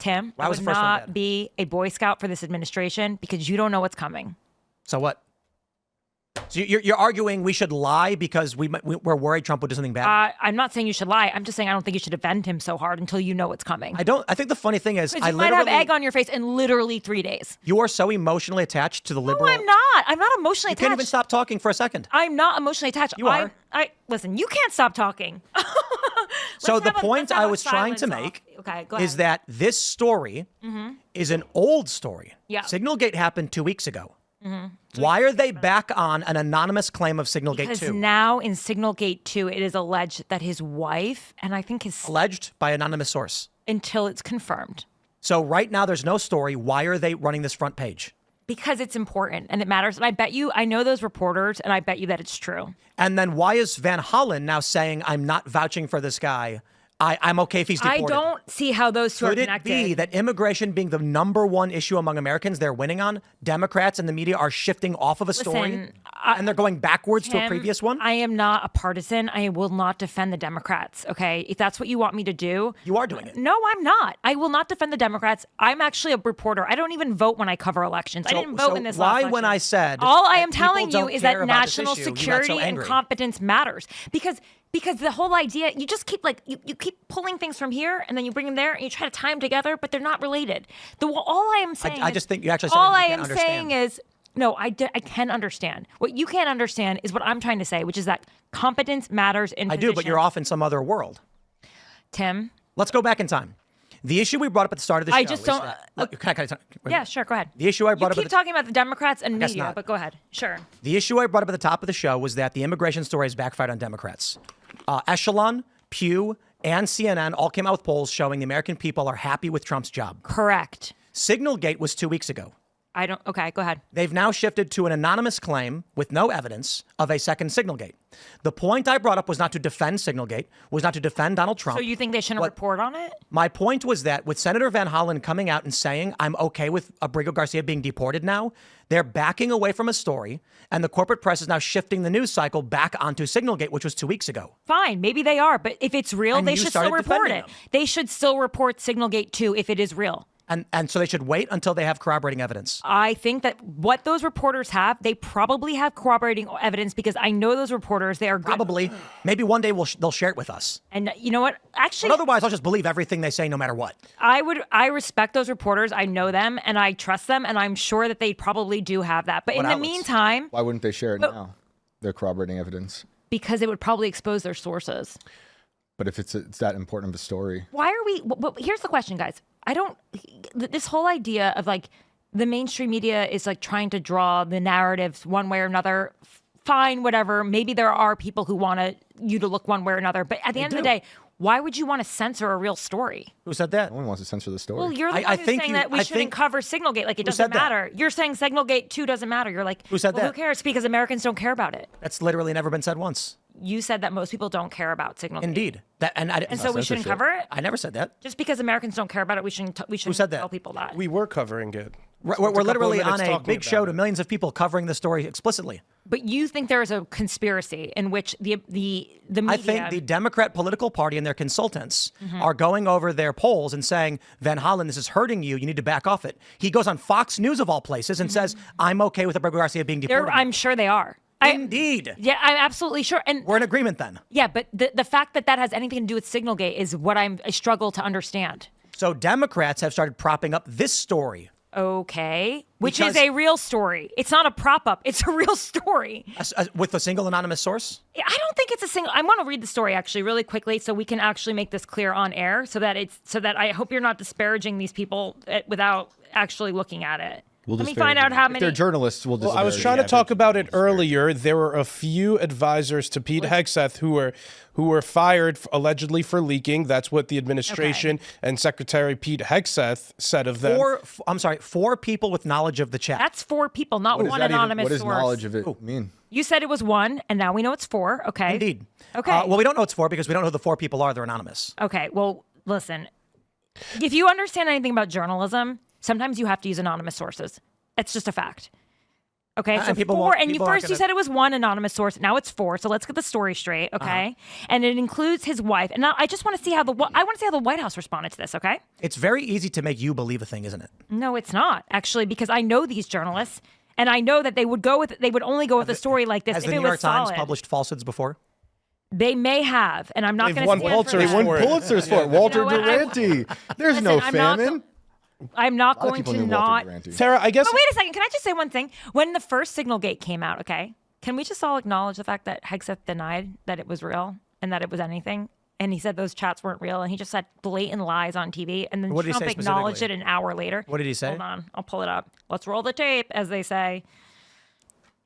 Tim, I would not be a Boy Scout for this administration because you don't know what's coming. So what? So you're arguing we should lie because we're worried Trump would do something bad? I'm not saying you should lie. I'm just saying I don't think you should defend him so hard until you know what's coming. I think the funny thing is, you might have egg on your face in literally 3 days. You are so emotionally attached to the liberal. No, I'm not. I'm not emotionally attached. You can't even stop talking for a second. I'm not emotionally attached. You are. Listen, you can't stop talking. So the point I was trying to make is that this story is an old story. Yeah. SignalGate happened 2 weeks ago. Why are they back on an anonymous claim of SignalGate 2? Because now in SignalGate 2, it is alleged that his wife, and I think his... Alleged by anonymous source. Until it's confirmed. So right now there's no story. Why are they running this front page? Because it's important and it matters. And I know those reporters, and I bet you that it's true. And then why is Van Hollen now saying, I'm not vouching for this guy? I'm okay if he's deported. I don't see how those two are connected. Could it be that immigration being the #1 issue among Americans they're winning on, Democrats and the media are shifting off of a story and they're going backwards to a previous one? I am not a partisan. I will not defend the Democrats, okay? If that's what you want me to do. You are doing it. No, I'm not. I will not defend the Democrats. I'm actually a reporter. I don't even vote when I cover elections. I didn't vote in this last election. When I said... All I am telling you is that national security and competence matters. Because the whole idea, you just keep you keep pulling things from here and then you bring them there and you try to tie them together, but they're not related. All I am saying I just think you actually said all you I can't am understand. saying is, no, I can understand. What you can't understand is what I'm trying to say, which is that competence matters in I do, but you're off in some other world. Tim. Let's go back in time. The issue we brought up at the start of the show. I just don't. Yeah, sure. Go ahead. The issue I brought up. You keep talking about the Democrats and media, not. but go ahead. Sure. The issue I brought up at the top of the show was that the immigration story has backfired on Democrats. Echelon, Pew, and CNN all came out with polls showing the American people are happy with Trump's job. Correct. SignalGate was 2 weeks ago. Okay, go ahead. They've now shifted to an anonymous claim with no evidence of a second SignalGate. The point I brought up was not to defend SignalGate, was not to defend Donald Trump. So you think they shouldn't report on it? My point was that with Senator Van Hollen coming out and saying, I'm okay with Abrigo Garcia being deported now, they're backing away from a story, and the corporate press is now shifting the news cycle back onto SignalGate, which was 2 weeks ago. Fine, maybe they are, but if it's real, they should still report it. They should still report SignalGate 2 if it is real. And so they should wait until they have corroborating evidence. I think that what those reporters have, they probably have corroborating evidence because I know those reporters, they are good. Probably. Maybe one day they'll share it with us. And you know what? Actually, but otherwise, I'll just believe everything they say no matter what. I respect those reporters. I know them and I trust them. And I'm sure that they probably do have that. But in the meantime. Why wouldn't they share it now? Their corroborating evidence. Because it would probably expose their sources. But if it's that important of a story. Why are we? Here's the question, guys. This whole idea of the mainstream media is trying to draw the narratives one way or another. Fine, whatever. Maybe there are people who want you to look one way or another. But at the end of the day, why would you want to censor a real story? Who said that? No one wants to censor the story. Well, you're the one who's saying that we shouldn't cover SignalGate. It doesn't matter. You're saying SignalGate 2 doesn't matter. You're like, who said that? Who cares? Because Americans don't care about it. That's literally never been said once. You said that most people don't care about SignalGate. Indeed. And so we shouldn't cover it? I never said that. Just because Americans don't care about it, we shouldn't tell people that. We were covering it. We're literally on a big show to millions of people covering the story explicitly. But you think there is a conspiracy in which the media... I think the Democrat political party and their consultants are going over their polls and saying, Van Hollen, this is hurting you. You need to back off it. He goes on Fox News of all places and says, I'm okay with Abrigo Garcia being deported. I'm sure they are. Indeed. Yeah, I'm absolutely sure. And we're in agreement then. Yeah, but the fact that has anything to do with SignalGate is what I struggle to understand. So Democrats have started propping up this story. Okay. Which is a real story. It's not a prop up. It's a real story. With a single anonymous source? I don't think it's a single. I want to read the story actually really quickly so we can actually make this clear on air so that I hope you're not disparaging these people without actually looking at it. Let me find out how many. If they're journalists, we'll I was trying to talk about it earlier. There were a few advisors to Pete Hegseth who were fired allegedly for leaking. That's what the administration and Secretary Pete Hegseth said of them. 4 people with knowledge of the chat. That's 4 people, not one anonymous source. What does knowledge of it mean? You said it was 1, and now we know it's 4. Okay. Indeed. Okay. Well, we don't know it's 4 because we don't know who the 4 people are. They're anonymous. Okay. Well, listen. If you understand anything about journalism, sometimes you have to use anonymous sources. It's just a fact. Okay, so And people four, won't- and you people aren't first you gonna- said it was one anonymous source. Now it's four. So let's get the story straight, okay? And it includes his wife. And now I just want to see how the White House responded to this, okay? It's very easy to make you believe a thing, isn't it? No, it's not actually, because I know these journalists, and I know that they would only go with a story like this Has if the it New York was Times solid. published falsehoods before? They may have, and I'm not They've going to won stand for Pulitzers that. Won for it. Pulitzers for it. Walter You know what? Durante. There's no Listen, famine. I'm not A lot of going people to knew not. Walter Durante. Tara, I guess. But wait a second. Can I just say one thing? When the first SignalGate came out, okay, can we just all acknowledge the fact that Hegseth denied that it was real and that it was anything? And he said those chats weren't real, and he just said blatant lies on TV. And then What did he Trump say acknowledged it specifically? an hour later. What did he say? Hold on, I'll pull it up. Let's roll the tape, as they say.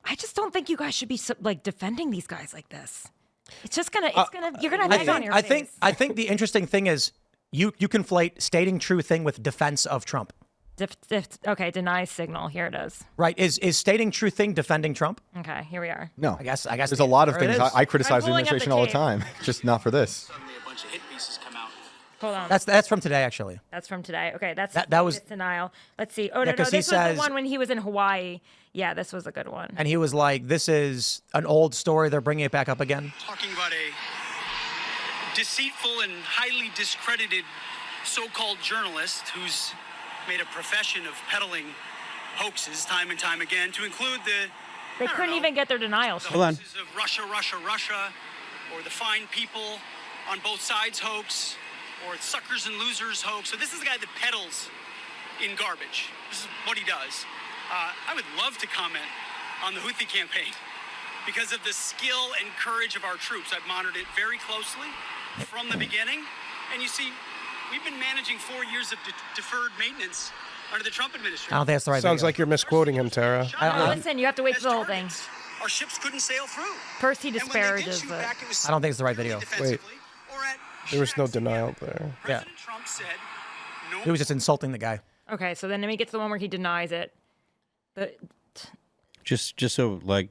I just don't think you guys should be like defending these guys like this. It's just gonna, you're gonna have egg on your face. I think the interesting thing is you conflate stating true thing with defense of Trump. Okay, deny signal. Here it is. Right? Is stating true thing defending Trump? Okay, here we are. No. I guess There's a lot of there it things. is. I criticize the I'm pulling up the administration all the tape. time, just not for this. Suddenly a bunch of hit pieces come out. Hold on. That's from today, actually. That's from today. Okay, that's That was- denial. Let's see. Oh no, no, 'cause this he was says- the one when he was in Hawaii. Yeah, this was a good one. And he was like, "This is an old story. They're bringing it back up again." Talking about a deceitful and highly discredited so-called journalist who's made a profession of peddling hoaxes time and time again, to include the They couldn't even get their denial. the straight. Hold on. hoaxes of Russia, Russia, Russia, or the fine people on both sides hoax, or suckers and losers hoax. So this is the guy that peddles in garbage. This is what he does. I would love to comment on the Houthi campaign because of the skill and courage of our troops. I've monitored it very closely from the beginning. And you see, we've been managing 4 years of deferred maintenance under the Trump administration. I don't think that's the right. Sounds video. like you're misquoting him, Tara. No, listen, you have to wait for the whole thing. Our ships couldn't sail through. First, he And when they did disparages shoot it. back, it was I don't think it's the right purely video. defensively or at There was no Shaq's denial command. there. President Trump said, no He was just insulting the guy. Okay, so then let me get to the one where he denies it. Just so like.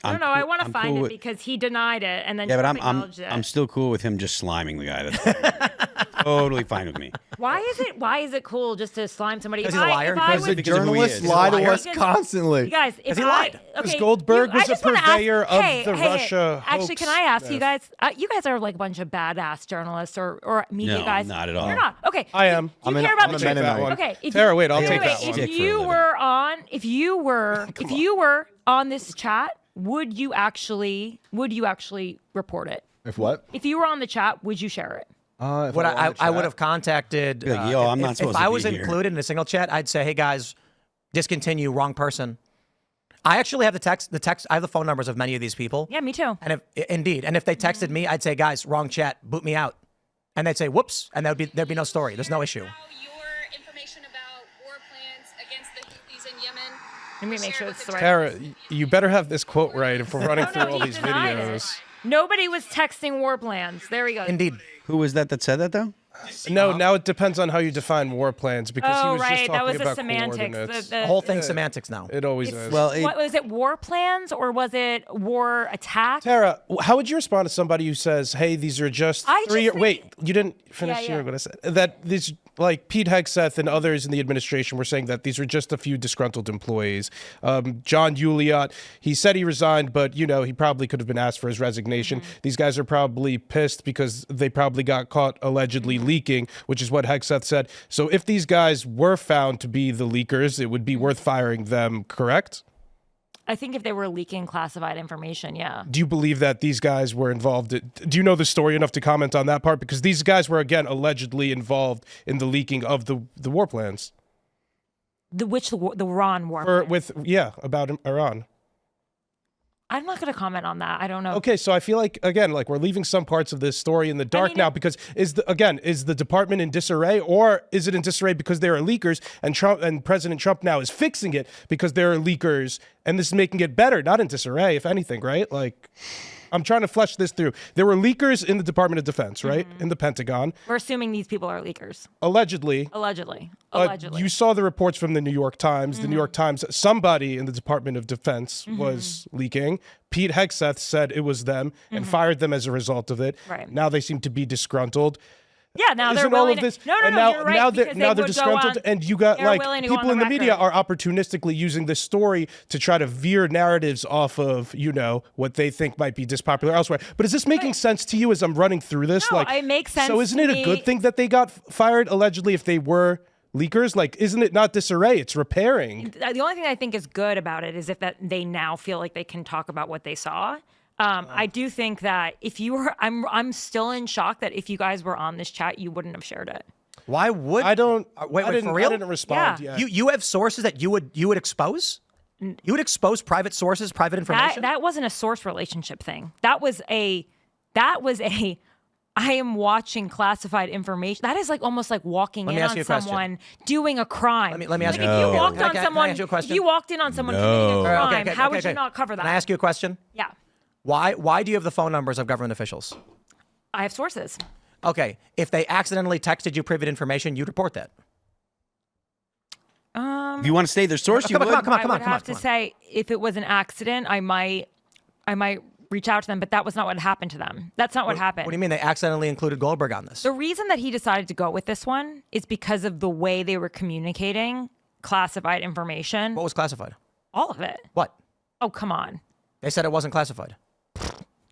No, I'm no, I cool- want to I'm find cool it with- because he denied it, and then Yeah, but Trump I'm acknowledged it. still cool with him just sliming the guy. That's totally fine with me. Why is it cool just to slime somebody? Because If he's a I- liar? if I Because was- the Because of who he journalists is. lie to He's a us liar. constantly. You guys, if he I lied. Because okay, Goldberg I was a just wanna ask- purveyor of hey, the hey, Russia Actually, hoax can I ask you stuff. guys? You guys are like a bunch of badass journalists or media No, guys. not at all. You're not. Okay. I am. Do you I'm care an- about I'm the a truth? Mennonite. Okay. If Tara, you, wait, I'll wait, take wait, that one. If Dick for a you living. were on, if you were on this chat, would you actually report it? If what? If you were on the chat, would you share it? If What were on the I would chat? have contacted. Be like, yo, I'm not if supposed I to was be here. included in a single chat, I'd say, "Hey guys, discontinue. Wrong person." I actually have the text. I have the phone numbers of many of these people. Yeah, me too. And if they texted me, I'd say, "Guys, wrong chat. Boot me out." And they'd say, "Whoops," and there'd be no story. There's no issue. Your information about war plans against the Houthis in Yemen. Let me make sure it's the right. Tara, you better have this quote right if we're running No, through all he these denied it. videos. Nobody was texting war plans. There we go. Indeed. Who was that said that though? No, now it depends on how you define war plans because he Oh, was just right. talking That was the about semantics. coordinates. The whole thing's semantics now. It always is. Well, What was it? War plans or was it war attack? Tara, how would you respond to somebody who says, "Hey, these are just I three"? just think- Wait, you didn't finish Yeah, yeah. your what I said. That these, like Pete Hegseth and others in the administration, were saying that these were just a few disgruntled employees. John Uliot, he said he resigned, but he probably could have been asked for his resignation. Mm-hmm. These guys are probably pissed because they probably got caught allegedly Mm-hmm. leaking, which is what Hegseth said. So if these guys were found to be the leakers, it would be Mm-hmm. worth firing them. Correct? I think if they were leaking classified information, yeah. Do you believe that these guys were involved? Do you know the story enough to comment on that part? Because these guys were, again, allegedly involved in the leaking of the war plans. The Iran war. Plans. About Iran. I'm not going to comment on that. I don't know. Okay, so I feel like, again, like we're leaving some parts of this story in the dark mean, now because is the department in disarray, or is it in disarray because there are leakers and President Trump now is fixing it because there are leakers and this is making it better, not in disarray, if anything, right? Like, I'm trying to flesh this through. There were leakers in the Department of Defense, right? Mm-hmm. In the Pentagon. We're assuming these people are leakers. Allegedly. Allegedly. You saw the reports from the New York Times. The New Mm-hmm. York Times, somebody in the Department of Defense was leaking. Pete Hegseth said it was them and fired them as a result of it. Right. Now they seem to be disgruntled. Yeah, now they're Isn't all willing of this? to, no, and you're right, now because they're they would go disgruntled, on- and you got they're like willing to go people on in the the media record. are opportunistically using this story to try to veer narratives off of what they think might be dispopular elsewhere. But is this making sense to you as I'm running through this? No, Like, it makes sense So isn't to it a me. good thing that they got fired allegedly if they were leakers? Like, isn't it not disarray? It's repairing. The only thing I think is good about it is if that they now feel like they can talk about what they saw. I do think that if you were, I'm still in shock that if you guys were on this chat, you wouldn't have shared it. Why would I don't. Wait, I didn't, for real? I didn't respond Yeah. yet. You have sources that you would expose? You would expose private sources, private information? That wasn't a source relationship thing. That was a I am watching classified information. That is like almost like walking Let me in ask on you a question. someone doing a crime. Let me ask like you. if you No. walked Can I- on can I someone, ask you a question? if you walked in on someone committing a No. crime, Okay, how would okay. you not cover that? Can I ask you a question? Yeah, Why do you have the phone numbers of government officials? I have sources. Okay, if they accidentally texted you private information, you'd report that. If you want to stay their source, you Come would. on. I would have to say, if it was an accident, I might reach out to them, but that was not what happened to them. That's not what happened. What do you mean they accidentally included Goldberg on this? The reason that he decided to go with this one is because of the way they were communicating classified information. What was classified? All of it. What? Oh, come on. They said it wasn't classified.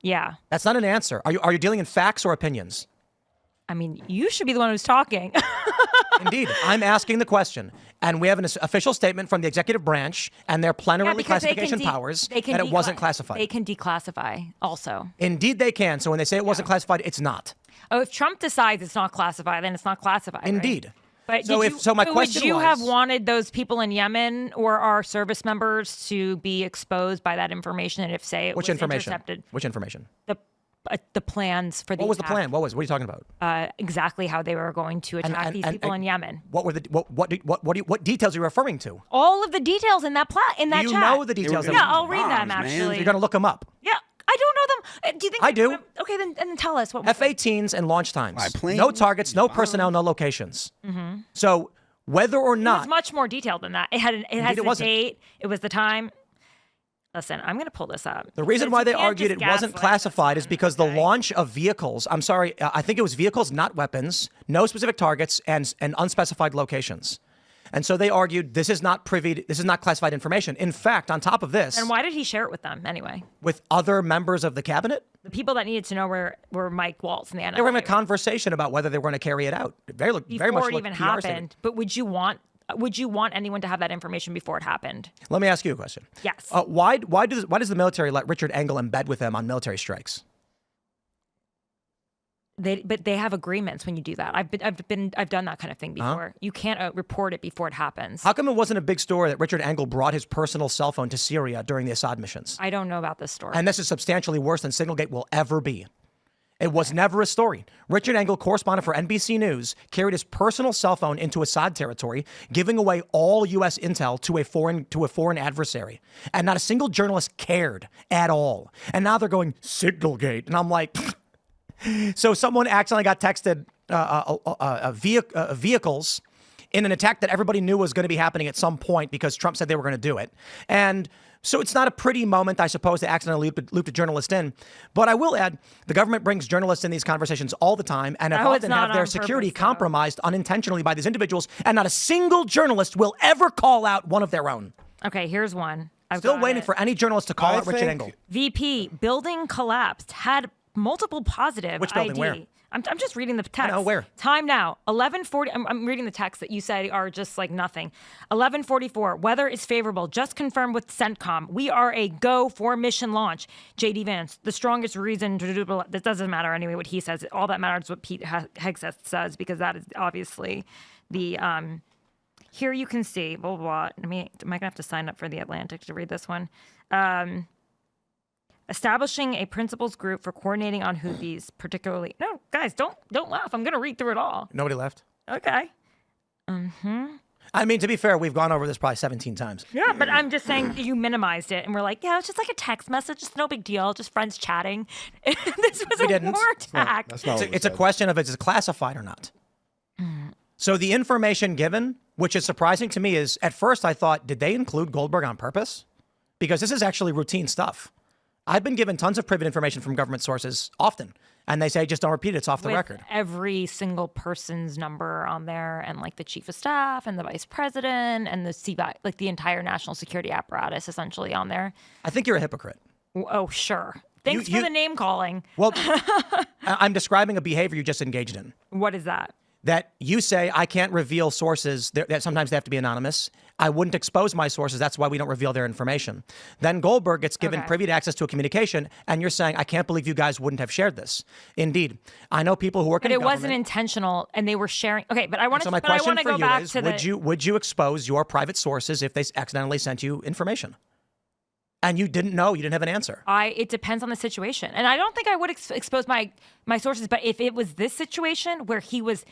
Yeah. That's not an answer. Are you dealing in facts or opinions? I mean, you should be the one who's talking. Indeed, I'm asking the question, and we have an official statement from the executive branch and their plenary because they can classification powers that it wasn't classified. They can declassify also. Indeed, they can. So when they say it wasn't classified, it's not. Oh, if Trump decides it's not classified, then it's not classified. right? Indeed. But So did if- so my would question you have was- wanted those people in Yemen or our service members to be exposed by that information? And if, say, it Which was information? intercepted, Which information? the plans for the What was the attack, plan? What are you talking about? exactly how they were going to attack these people in Yemen. What were the what details are you referring to? All of the details in that Do you chat. know the details? were that Yeah, we- I'll read them Bombs, man. actually. You're gonna look them up. Yeah, I don't know them. Do you think I do. Okay, then tell us what. was it? F-18s and launch times. By plane, No targets, no personnel, no locations. So whether or It not was much more detailed than that. It has it the wasn't. date. It was the time. Listen, I'm going to pull this up. the reason Because why you they can't argued just it wasn't gaslight classified is someone, because the okay? launch of vehicles, I'm sorry, I think it was vehicles, not weapons, no specific targets, and unspecified locations. And so they argued this is not classified information. In fact, on top of this, And why did he share it with them anyway? with other members of the cabinet, The people that needed to know were Mike Waltz and the NSA. they were having a conversation about whether they were going to carry it out. Very much before it like even PR happened. statement. But would you want anyone to have that information before it happened? Let me ask you a question. Yes. Why does the military let Richard Engel embed with them on military strikes? But they have agreements when you do that. I've done that kind of thing before. You can't report it before it happens. How come it wasn't a big story that Richard Engel brought his personal cell phone to Syria during the Assad missions? I don't know about this story. And this is substantially worse than SignalGate will ever be. It was never a story. Richard Engel, correspondent for NBC News, carried his personal cell phone into Assad territory, giving away all U.S. intel to a foreign adversary. And not a single journalist cared at all. And now they're going, SignalGate. And I'm like, so someone accidentally got texted vehicles in an attack that everybody knew was going to be happening at some point because Trump said they were going to do it. And so it's not a pretty moment, I suppose, to accidentally loop a journalist in. But I will add, the government brings journalists in these conversations all the time and No, it's often not have their on security purpose, though. compromised unintentionally by these individuals. And not a single journalist will ever call out one of their own. Okay, here's one. I've Still got waiting it. for any journalist to call out Richard Engel. VP, building collapsed, had multiple positive Which building? ID. Where? I'm just reading the text. know, where? Time now, 11:40. I'm reading the text that you said are just like nothing. 11:44. Weather is favorable. Just confirmed with CENTCOM. We are a go for mission launch. JD Vance, the strongest reason to do that doesn't matter anyway what he says. All that matters is what Pete Hegseth says because that is obviously the Here you can see blah blah. Am I gonna have to sign up for the Atlantic to read this one? Establishing a principals group for coordinating on Houthis, particularly. No, guys, don't laugh. I'm gonna read through it all. Nobody left. Okay. I mean, to be fair, we've gone over this probably 17 times. Yeah, but I'm just saying you minimized it, and we're like, yeah, it's just like a text message. It's no big deal. Just friends chatting. This was a didn't. war attack. That's not what It's a question of if it's classified or not. So the information given, which is surprising to me, is at first I thought, did they include Goldberg on purpose? Because this is actually routine stuff. I've been given tons of private information from government sources often. And they say, just don't repeat it. It's off the with record. every single person's number on there, and like the chief of staff and the vice president and the like the entire national security apparatus essentially on there. I think you're a hypocrite. Oh, sure. Thanks for the name calling. Well, I'm describing a behavior you just engaged in. What is that? That you say, I can't reveal sources, that sometimes they have to be anonymous. I wouldn't expose my sources. That's why we don't reveal their information. Then Goldberg gets given privy access to a communication, and you're saying, I can't believe you guys wouldn't have shared this. Indeed. I know people who work in government. But it wasn't intentional, and they were sharing. Okay, but I want to my question for go you back is, to would you expose your private sources if they accidentally sent you information? And you didn't know, you didn't have an answer. It depends on the situation. And I don't think I would expose my sources, but if it was this situation where he was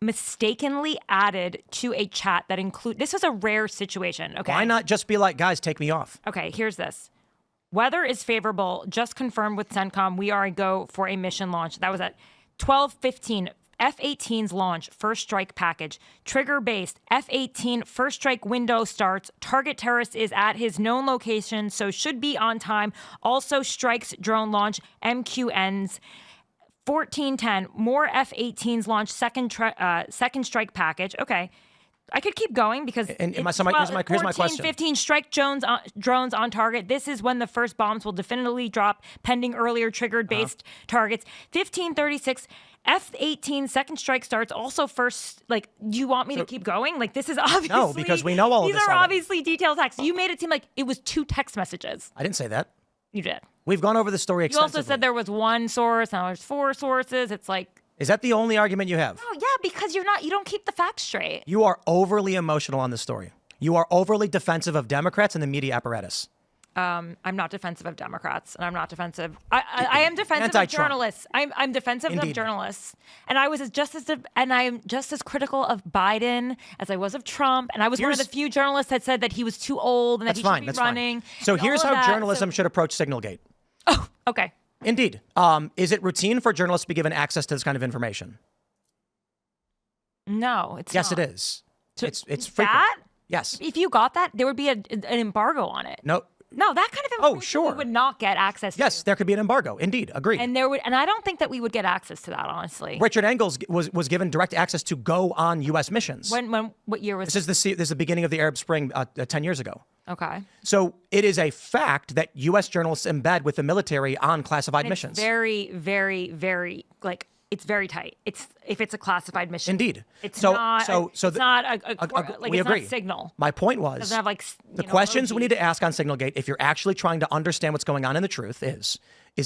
mistakenly added to a chat that this was a rare situation, okay? Why not just be like, guys, take me off? Okay, here's this. Weather is favorable, just confirmed with CENTCOM. We are a go for a mission launch. That was at 12:15. F-18's launch, first strike package. Trigger-based, F-18 first strike window starts. Target terrorist is at his known location, so should be on time. Also strikes drone launch, MQ ends. 14:10, more F-18s launch, second strike package. Okay. I could keep going because here's my question. 15 strike drones on target. This is when the first bombs will definitively drop, pending earlier triggered based targets. 15:36, F-18 second strike starts. Also first, like, do you want me to keep going? Like, this is obviously no, because we know all of this. These are already. obviously detailed texts. You made it seem like it was 2 text messages. I didn't say that. You did. We've gone over the story You extensively. also said there was 1 source. Now there's 4 sources. It's like. Is that the only argument you have? Oh, yeah, because you don't keep the facts straight. You are overly emotional on this story. You are overly defensive of Democrats and the media apparatus. I'm not defensive of Democrats, and I'm not defensive. I am defensive of journalists. I'm defensive of journalists, and I am just as critical of Biden as I was of Trump. And I was one of the few journalists that said that he was too old and that he should be running. Fine. So here's how journalism should approach SignalGate. Oh, okay. Indeed. Is it routine for journalists to be given access to this kind of information? No, it's yes, not. It is. So it's frequent. That? Yes. If you got that, there would be an embargo on it. No, that kind of information we would not get access to. Yes, there could be an embargo. Indeed, agreed. And I don't think that we would get access to that, honestly. Richard Engels was given direct access to go on U.S. missions. What year was this? This is the beginning of the Arab Spring 10 years ago. Okay. So it is a fact that U.S. journalists embed with the military on classified missions. Very, very, very, it's very tight. If it's a classified mission. Indeed. It's not we agree. Not Signal. My point was, it doesn't have the questions we need to ask on SignalGate, if you're actually trying to understand what's going on in the truth, is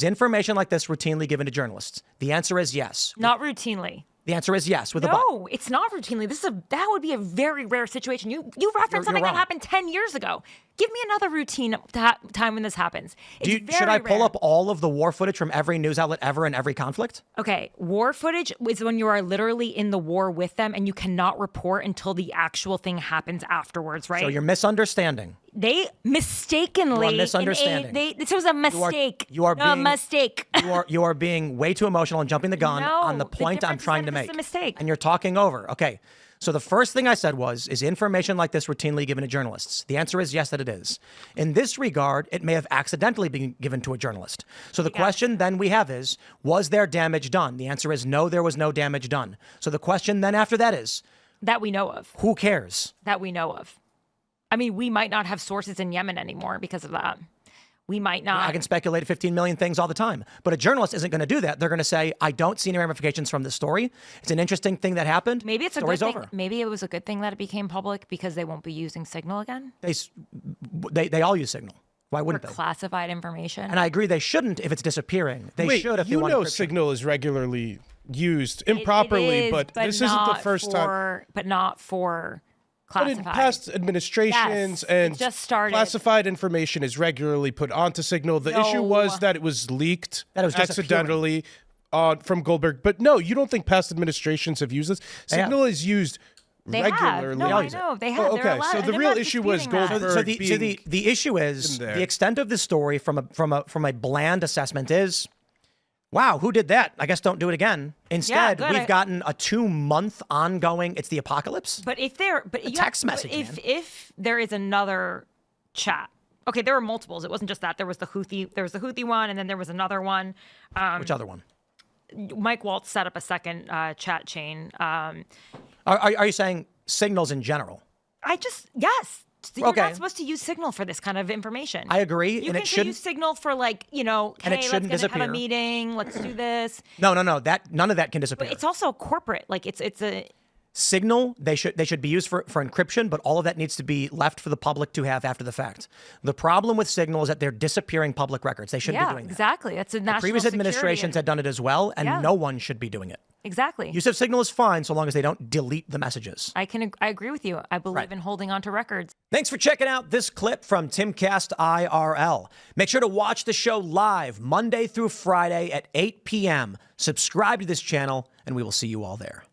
information like this routinely given to journalists? The answer is yes. Not routinely. The answer is yes with a but. No, it's not routinely. That would be a very rare situation. You referenced something that happened 10 years ago. Give me another routine time when this happens. Should I pull up all of the war footage from every news outlet ever in every conflict? Okay, war footage is when you are literally in the war with them and you cannot report until the actual thing happens afterwards, right? So you're misunderstanding. They mistakenly. You are misunderstanding. This was a mistake. You are being a mistake. You are being way too emotional and jumping the gun on the point I'm trying to make. It's a mistake. And you're talking over. Okay. So the first thing I said is information like this routinely given to journalists? The answer is yes, that it is. In this regard, it may have accidentally been given to a journalist. So the question then we have is, was there damage done? The answer is no, there was no damage done. So the question then after that is, that we know of. Who cares? That we know of. I mean, we might not have sources in Yemen anymore because of that. We might not. I can speculate 15 million things all the time. But a journalist isn't going to do that. They're going to say, I don't see any ramifications from this story. It's an interesting thing that happened. Maybe it's a Story's good thing. over. Maybe it was a good thing that it became public because they won't be using Signal again. They all use Signal. Why wouldn't they? Classified information. And I agree they shouldn't if it's disappearing. They should if they want encryption. Signal is regularly used improperly, but this isn't the first time. But not for classified. But in past administrations and just started. Classified information is regularly put onto Signal. The issue was that it was leaked accidentally from Goldberg. But no, you don't think past administrations have used this? Signal is used regularly. No, I know. They have. Okay, so the real issue was Goldberg. So the issue is the extent of the story from a bland assessment is, wow, who did that? I guess don't do it again. Instead, we've gotten a 2-month ongoing. It's the apocalypse. But if text message, if there is another chat. Okay, there were multiples. It wasn't just that. There was the Houthi one, and then there was another one. Which other one? Mike Waltz set up a second chat chain. Are you saying Signals in general? Yes. You're Okay. not supposed to use Signal for this kind of information. I agree, You and can it shouldn't. use Signal for like, And it hey, let's shouldn't have a disappear. meeting. Let's do this. No. That none of that can disappear. But it's also corporate. Like it's a. Signal, they should be used for encryption, but all of that needs to be left for the public to have after the fact. The problem with Signal is that they're disappearing public records. They shouldn't be doing that. Exactly. That's a national Previous security administrations had done it as well, and no one should be doing it. Exactly. Use of Signal is fine so long as they don't delete the messages. I agree with you. I believe Right. in holding on to records. Thanks for checking out this clip from Timcast IRL. Make sure to watch the show live Monday through Friday at 8 p.m. Subscribe to this channel, and we will see you all there.